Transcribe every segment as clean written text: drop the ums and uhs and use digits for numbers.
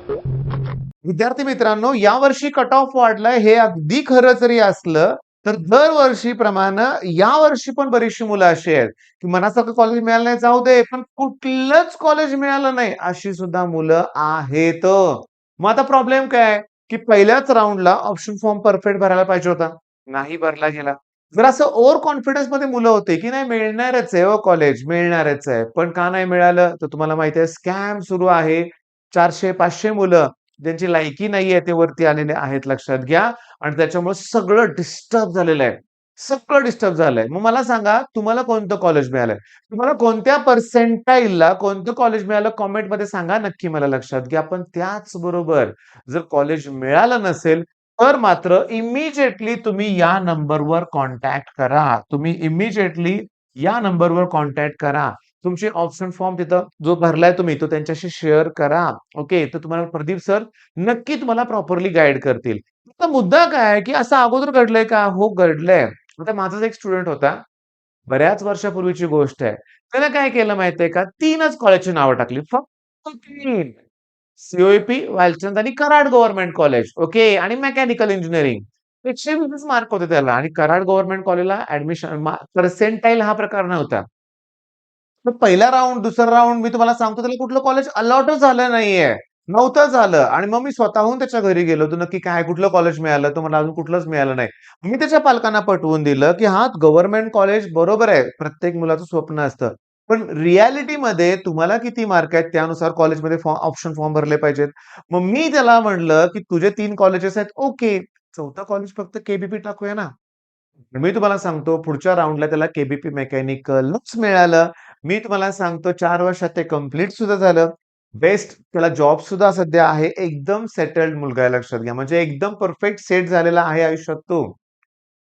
विद्यार्थी मित्रांनो, यावर्षी कट ऑफ वाढलाय हे अगदी खरं जरी असलं, तर दरवर्षीप्रमाणे यावर्षी पण बरीचशी मुलं अशी आहेत, की मनासारखं कॉलेज मिळालं नाही जाऊ दे, पण कुठलंच कॉलेज मिळालं नाही, अशी सुद्धा मुलं आहेत. मग आता प्रॉब्लेम काय आहे, की पहिल्याच राउंडला ऑप्शन फॉर्म परफेक्ट भरायला पाहिजे होता. नाही भरला गेला. जर असं ओव्हर कॉन्फिडन्समध्ये मुलं होते, की नाही मिळणारच आहे हो कॉलेज, मिळणारच आहे. पण का नाही मिळालं? तर तुम्हाला माहिती आहे स्कॅम सुरू आहे. 400-500 मुलं ज्यांची लायकी नाहीये ते वरती आलेले आहेत लक्षात घ्या आणि त्याच्यामुळे सगळं डिस्टर्ब झालेलं आहे. सगळं डिस्टर्ब झालंय. मग मला सांगा तुम्हाला कोणतं कॉलेज मिळालंय? तुम्हाला कोणत्या पर्सेंटाइलला कोणतं कॉलेज मिळालं कमेंटमध्ये सांगा नक्की मला लक्षात घ्या. पण त्याचबरोबर जर कॉलेज मिळालं नसेल, तर मात्र इमिडिएटली तुम्ही या नंबरवर कॉन्टॅक्ट करा. तुम्ही इमिडिएटली या नंबरवर कॉन्टॅक्ट करा. तुमचे ऑप्शन फॉर्म तिथं जो भरलाय तुम्ही तो त्यांच्याशी शेअर करा. ओके. तर तुम्हाला प्रदीप सर नक्की तुम्हाला प्रॉपरली गाईड करतील. आता मुद्दा काय आहे, की असं अगोदर घडलंय का? हो, घडलंय. आता माझाच एक स्टुडंट होता. बऱ्याच वर्षापूर्वीची गोष्ट आहे. त्याने काय केलं माहितीये का? 3च कॉलेजची नावं टाकली. फक्त 3. सी वालचंद आणि कराड गव्हर्नमेंट कॉलेज. ओके. आणि मेकॅनिकल इंजिनिअरिंग. 120 मार्क होते त्याला आणि कराड गव्हर्नमेंट कॉलेजला ॲडमिशन पर्सेंटाइल हा प्रकार नव्हता. तर पहिला राउंड, दुसरा राउंड मी तुम्हाला सांगतो त्याला कुठलं कॉलेज अलॉटच झालं नाहीये. नव्हतं झालं आणि मग मी स्वतःहून त्याच्या घरी गेलो होतो. नक्की काय कुठलं कॉलेज मिळालं? तर मला अजून कुठलंच मिळालं नाही. मी त्याच्या पालकांना पटवून दिलं, की हां, गव्हर्नमेंट कॉलेज बरोबर आहे. प्रत्येक मुलाचं स्वप्न असतं. पण रिअॅलिटीमध्ये तुम्हाला किती मार्क आहेत त्यानुसार कॉलेजमध्ये ऑप्शन फॉर्म भरले पाहिजेत. मग मी त्याला म्हटलं, की तुझे 3 कॉलेजेस आहेत. ओके. 4थं कॉलेज फक्त के टाकूया ना. मी तुम्हाला सांगतो पुढच्या राउंडला त्याला के मेकॅनिकलच मिळालं. मी तुम्हाला सांगतो 4 वर्षात ते कंप्लीट सुद्धा झालं. बेस्ट त्याला जॉब सुद्धा सध्या आहे. एकदम सेटल्ड मुलगा आहे लक्षात घ्या. म्हणजे एकदम परफेक्ट सेट झालेला आहे आयुष्यात तो.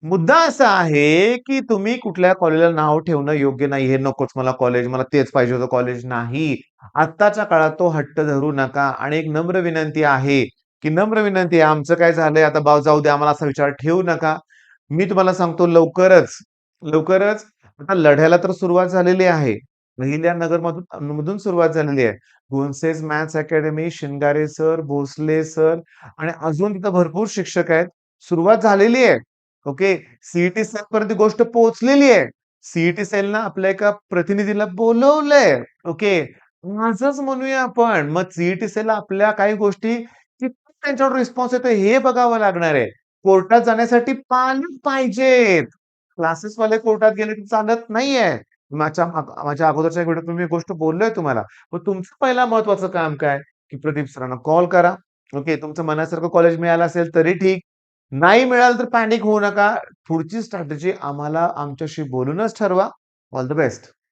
मुद्दा असा आहे, की तुम्ही कुठल्या कॉलेजला नाव ठेवणं योग्य नाही. हे नकोच मला कॉलेज, मला तेच पाहिजे होतं कॉलेज. नाही. आत्ताच्या काळात तो हट्ट धरू नका आणि एक नम्र विनंती आहे, की नम्र विनंती आहे, आमचं काय झालंय आता जाऊ द्या आम्हाला असा विचार ठेवू नका. मी तुम्हाला सांगतो लवकरच आता लढ्याला तर सुरुवात झालेली आहे. अहिल्यानगरमधून मधून सुरुवात झालेली आहे. गोन्सेस maths academy, Shingare sir, Bhosale sir आणि अजून तिथं भरपूर शिक्षक आहेत. सुरुवात झालेली आहे. ओके. सी-ई-टी सेलपर्यंत गोष्ट पोहोचलेली आहे. सी-ई-टी सेलनं आपल्या एका प्रतिनिधीला बोलवलंय. ओके. आजच म्हणूया आपण. मग सी सेलला आपल्या काही गोष्टी किती त्यांच्यावर रिस्पॉन्स येतोय हे बघावं लागणार आहे. कोर्टात जाण्यासाठी पालक पाहिजेत. क्लासेसवाले कोर्टात गेले तर चालत नाहीये. माझ्या अगोदरच्या व्हिडिओत मी गोष्ट बोललोय तुम्हाला. मग तुमचं पहिला महत्वाचं काम काय? की प्रदीप सरांना कॉल करा. ओके. तुमचं मनासारखं कॉलेज मिळालं असेल तरी ठीक. नाही मिळालं तर पॅनिक होऊ नका. पुढची स्ट्रॅटेजी आम्हाला आमच्याशी बोलूनच ठरवा. All the best.